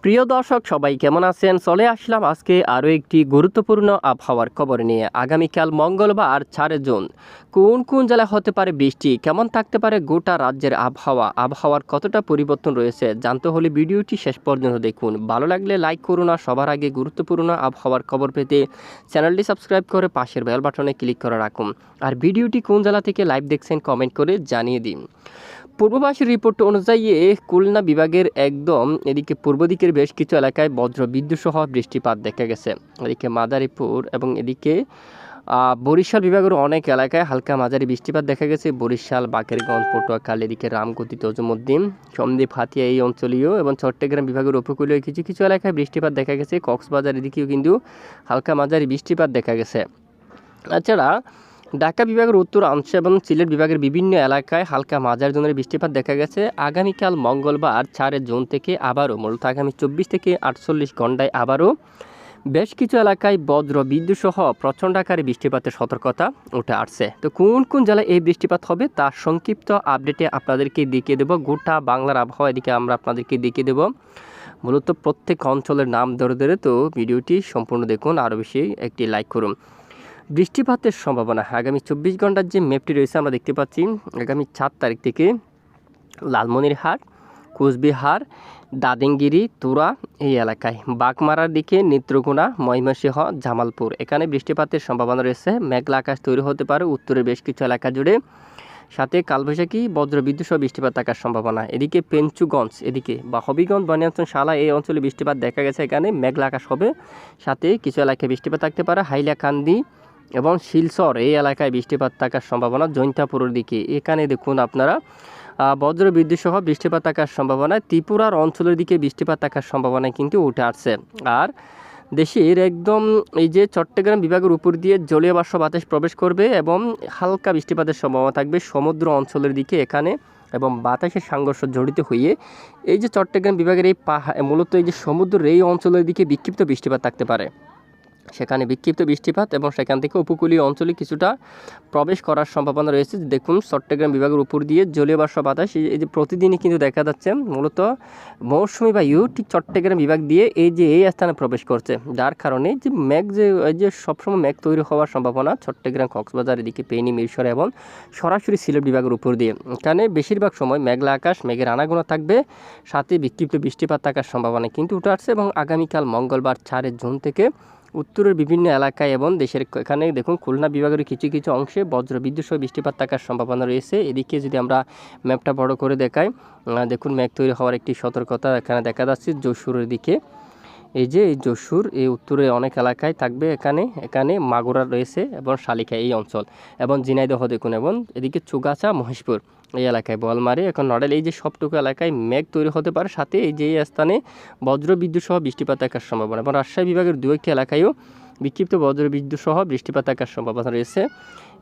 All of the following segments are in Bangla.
প্রিয় দর্শক সবাই কেমন আছেন? চলে আসলাম আজকে আরও একটি গুরুত্বপূর্ণ আবহাওয়ার খবর নিয়ে। আগামীকাল মঙ্গলবার 4 জুন কোন কোন জেলায় হতে পারে বৃষ্টি, কেমন থাকতে পারে গোটা রাজ্যের আবহাওয়ার কতটা পরিবর্তন রয়েছে জানতে হলে ভিডিওটি শেষ পর্যন্ত দেখুন। ভালো লাগলে লাইক করুন আর সবার আগে গুরুত্বপূর্ণ আবহাওয়ার খবর পেতে চ্যানেলটি সাবস্ক্রাইব করে পাশের বেল বাটনে ক্লিক করে রাখুন। আর ভিডিওটি কোন জেলা থেকে লাইভ দেখছেন কমেন্ট করে জানিয়ে দিন। পূর্ববাসীর রিপোর্ট অনুযায়ী খুলনা বিভাগের একদম এদিকে পূর্ব দিকের বেশ কিছু এলাকায় বজ্রবিদ্যুৎ সহ বৃষ্টিপাত দেখা গেছে। এদিকে মাদারীপুর এবং এদিকে বরিশাল বিভাগের অনেক এলাকায় হালকা মাঝারি বৃষ্টিপাত দেখা গেছে। বরিশাল, বাকেরগঞ্জ, পটুয়াখালী, এদিকে রামগতি, তজুমুদ্দিন, সন্দ্বীপ, হাতিয়া এই অঞ্চলীয় এবং চট্টগ্রাম বিভাগের উপকূলীয় কিছু কিছু এলাকায় বৃষ্টিপাত দেখা গেছে। কক্সবাজার এদিকেও কিন্তু হালকা মাঝারি বৃষ্টিপাত দেখা গেছে। এছাড়া ঢাকা বিভাগের উত্তরাংশ এবং সিলেট বিভাগের বিভিন্ন এলাকায় হালকা মাঝারি ধরনের বৃষ্টিপাত দেখা গেছে। আগামীকাল মঙ্গলবার 4 জুন থেকে আবারও মূলত আগামী 24 থেকে 48 ঘন্টায় আবারও বেশ কিছু এলাকায় বজ্র বিদ্যুৎ সহ প্রচণ্ড আকারে বৃষ্টিপাতের সতর্কতা উঠে আসছে। তো কোন কোন জেলায় এই বৃষ্টিপাত হবে তার সংক্ষিপ্ত আপডেটে আপনাদেরকে দেখিয়ে দেবো। গোটা বাংলার আবহাওয়া এদিকে আমরা আপনাদেরকে দেখিয়ে দেবো। মূলত প্রত্যেক অঞ্চলের নাম ধরে ধরে, তো ভিডিওটি সম্পূর্ণ দেখুন, আরও বেশি একটি লাইক করুন। বৃষ্টিপাতের সম্ভাবনা আগামী 24 ঘন্টার যে ম্যাপটি রয়েছে আমরা দেখতে পাচ্ছি। আগামী 4 তারিখ থেকে লালমনিরহাট, কোচবিহার, দাদিংগিরি, তুরা এই এলাকায়, বাগমারার দিকে নেত্রকোনা, ময়মনসিংহ, জামালপুর এখানে বৃষ্টিপাতের সম্ভাবনা রয়েছে। মেঘলা আকাশ তৈরি হতে পারে উত্তরের বেশ কিছু এলাকা জুড়ে, সাথে কালবৈশাখী বজ্রবিদ্যুৎ সহ বৃষ্টিপাত থাকার সম্ভাবনা। এদিকে পেঞ্চুগঞ্জ এদিকে বা হবিগঞ্জ, বানিয়াচং, শালা এই অঞ্চলে বৃষ্টিপাত দেখা গেছে। এখানে মেঘলা আকাশ হবে, সাথে কিছু এলাকায় বৃষ্টিপাত থাকতে পারে। হাইলাকান্দি এবং শিলচর এই এলাকায় বৃষ্টিপাত থাকার সম্ভাবনা। জৈন্তাপুরের দিকে এখানে দেখুন আপনারা বজ্রবিদ্যুৎ সহ বৃষ্টিপাত থাকার সম্ভাবনা। ত্রিপুরার অঞ্চলের দিকে বৃষ্টিপাত থাকার সম্ভাবনা কিন্তু উঠে আসছে। আর দেশের একদম এই যে চট্টগ্রাম বিভাগের উপর দিয়ে জলীয় বাষ্প বাতাস প্রবেশ করবে এবং হালকা বৃষ্টিপাতের সম্ভাবনা থাকবে সমুদ্র অঞ্চলের দিকে এখানে, এবং বাতাসের সংঘর্ষ জড়িত হয়ে এই যে চট্টগ্রাম বিভাগের এই মূলত এই যে সমুদ্রের এই অঞ্চলের দিকে বিক্ষিপ্ত বৃষ্টিপাত থাকতে পারে। সেখানে বিক্ষিপ্ত বৃষ্টিপাত এবং সেখান থেকে উপকূলীয় অঞ্চলে কিছুটা প্রবেশ করার সম্ভাবনা রয়েছে। দেখুন চট্টগ্রাম বিভাগের উপর দিয়ে জলীয় বাষ্প বাতাস এই যে প্রতিদিনই কিন্তু দেখা যাচ্ছে মূলত মৌসুমি বায়ু ঠিক চট্টগ্রাম বিভাগ দিয়ে এই স্থানে প্রবেশ করছে, যার কারণে যে মেঘ যে সবসময় মেঘ তৈরি হওয়ার সম্ভাবনা চট্টগ্রাম, কক্সবাজার এদিকে ফেনী, মিরসরাই এবং সরাসরি সিলেট বিভাগের উপর দিয়ে। এখানে বেশিরভাগ সময় মেঘলা আকাশ, মেঘের আনাগোনা থাকবে, সাথে বিক্ষিপ্ত বৃষ্টিপাত থাকার সম্ভাবনা কিন্তু উঠে আসছে। এবং আগামীকাল মঙ্গলবার 4 জুন থেকে উত্তরের বিভিন্ন এলাকায় এবং দেশের এখানে দেখুন খুলনা বিভাগের কিছু কিছু অংশে বজ্রবিদ্যুৎ সহ বৃষ্টিপাত থাকার সম্ভাবনা রয়েছে। এদিকে যদি আমরা ম্যাপটা বড় করে দেখাই, দেখুন মেঘ তৈরি হওয়ার একটি সতর্কতা এখানে দেখা যাচ্ছে যশোরের দিকে। এই যে এই যশোর এই উত্তরে অনেক এলাকায় থাকবে, এখানে মাগুরা রয়েছে এবং শালিকা এই অঞ্চল, এবং ঝিনাইদহ দেখুন, এবং এদিকে চুগাছা, মহেশপুর এই এলাকায়, বলমারি, এখন নড়াইল এই যে সবটুকু এলাকায় মেঘ তৈরি হতে পারে, সাথে এই যে স্থানে বজ্রবিদ্যুৎ সহ বৃষ্টিপাত থাকার সম্ভাবনা। এবং রাজশাহী বিভাগের দু একটি এলাকায়ও বিক্ষিপ্ত বজ্রবিদ্যুৎ সহ বৃষ্টিপাত থাকার সম্ভাবনা রয়েছে।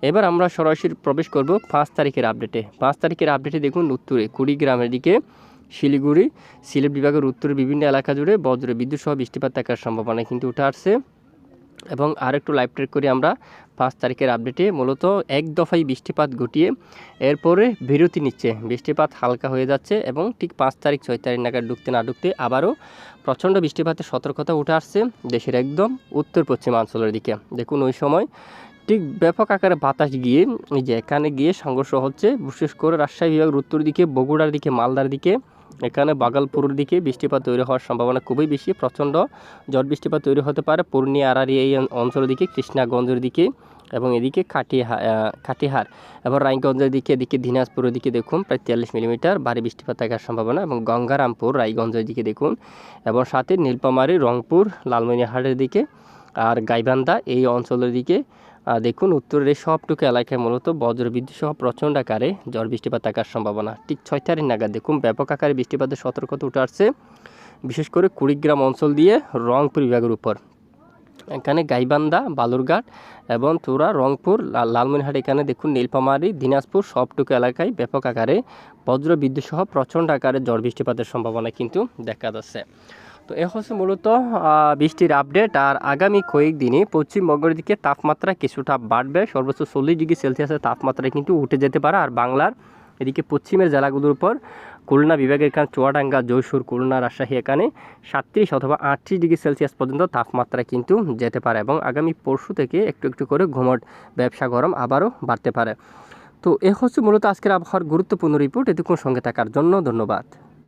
এবার আমরা সরাসরি প্রবেশ করব 5 তারিখের আপডেটে। 5 তারিখের আপডেটে দেখুন উত্তরে কুড়িগ্রামের দিকে, শিলিগুড়ি, সিলেট বিভাগের উত্তরের বিভিন্ন এলাকা জুড়ে বজ্রবিদ্যুৎ সহ বৃষ্টিপাত থাকার সম্ভাবনা কিন্তু উঠে আসছে। এবং আরেকটু লাইভ ট্রেক করি আমরা 5 তারিখের আপডেটে। মূলত এক দফায় বৃষ্টিপাত ঘটিয়ে এরপরে বিরতি নিচ্ছে, বৃষ্টিপাত হালকা হয়ে যাচ্ছে এবং ঠিক 5 তারিখ 6 তারিখ নাগাদ ঢুকতে না ঢুকতে আবারও প্রচণ্ড বৃষ্টিপাতের সতর্কতা উঠে আসছে দেশের একদম উত্তর পশ্চিমাঞ্চলের দিকে। দেখুন ওই সময় ঠিক ব্যাপক আকারে বাতাস গিয়ে এই যে এখানে গিয়ে সংঘর্ষ হচ্ছে, বিশেষ করে রাজশাহী বিভাগের উত্তর দিকে, বগুড়ার দিকে, মালদার দিকে, এখানে বাগালপুরের দিকে বৃষ্টিপাত তৈরি হওয়ার সম্ভাবনা খুবই বেশি। প্রচণ্ড ঝড় বৃষ্টিপাত তৈরি হতে পারে পূর্ণিয়া, আরারি এই অঞ্চলের দিকে, কৃষ্ণাগঞ্জের দিকে এবং এদিকে কাটিহার এবং রায়গঞ্জের দিকে, এদিকে দিনাজপুরের দিকে দেখুন প্রায় 43 মিলিমিটার ভারী বৃষ্টিপাত থাকার সম্ভাবনা। এবং গঙ্গারামপুর, রায়গঞ্জের দিকে দেখুন, এবং সাথে নীলফামারী, রংপুর, লালমনিরহাটের দিকে আর গাইবান্ধা এই অঞ্চলের দিকে দেখুন উত্তরের এই সবটুকু এলাকায় মূলত বজ্রবিদ্যুৎ সহ প্রচণ্ড আকারে ঝড় বৃষ্টিপাত থাকার সম্ভাবনা। ঠিক 6 তারিখ নাগাদ দেখুন ব্যাপক আকারে বৃষ্টিপাতের সতর্কতা উঠে আসছে, বিশেষ করে কুড়িগ্রাম অঞ্চল দিয়ে রংপুর বিভাগের উপর। এখানে গাইবান্ধা, বালুরঘাট এবং তুরা, রংপুর, লালমনিরহাট, এখানে দেখুন নীলফামারী, দিনাজপুর সবটুকু এলাকায় ব্যাপক আকারে বজ্রবিদ্যুৎ সহ প্রচণ্ড আকারে ঝড় বৃষ্টিপাতের সম্ভাবনা কিন্তু দেখা যাচ্ছে। তো এ হচ্ছে মূলত বৃষ্টির আপডেট। আর আগামী কয়েকদিনে পশ্চিমবঙ্গের দিকে তাপমাত্রা কিছুটা বাড়বে, সর্বোচ্চ 40 ডিগ্রি সেলসিয়াসের তাপমাত্রা কিন্তু উঠে যেতে পারে। আর বাংলার এদিকে পশ্চিমের জেলাগুলোর উপর খুলনা বিভাগের এখানে চুয়াডাঙ্গা, যশোর, খুলনা, রাজশাহী এখানে 37 অথবা 38 ডিগ্রি সেলসিয়াস পর্যন্ত তাপমাত্রা কিন্তু যেতে পারে এবং আগামী পরশু থেকে একটু একটু করে ঘুমট ব্যবসা গরম আবারও বাড়তে পারে। তো এ হচ্ছে মূলত আজকের আবহাওয়ার গুরুত্বপূর্ণ রিপোর্ট। এতক্ষণ সঙ্গে থাকার জন্য ধন্যবাদ।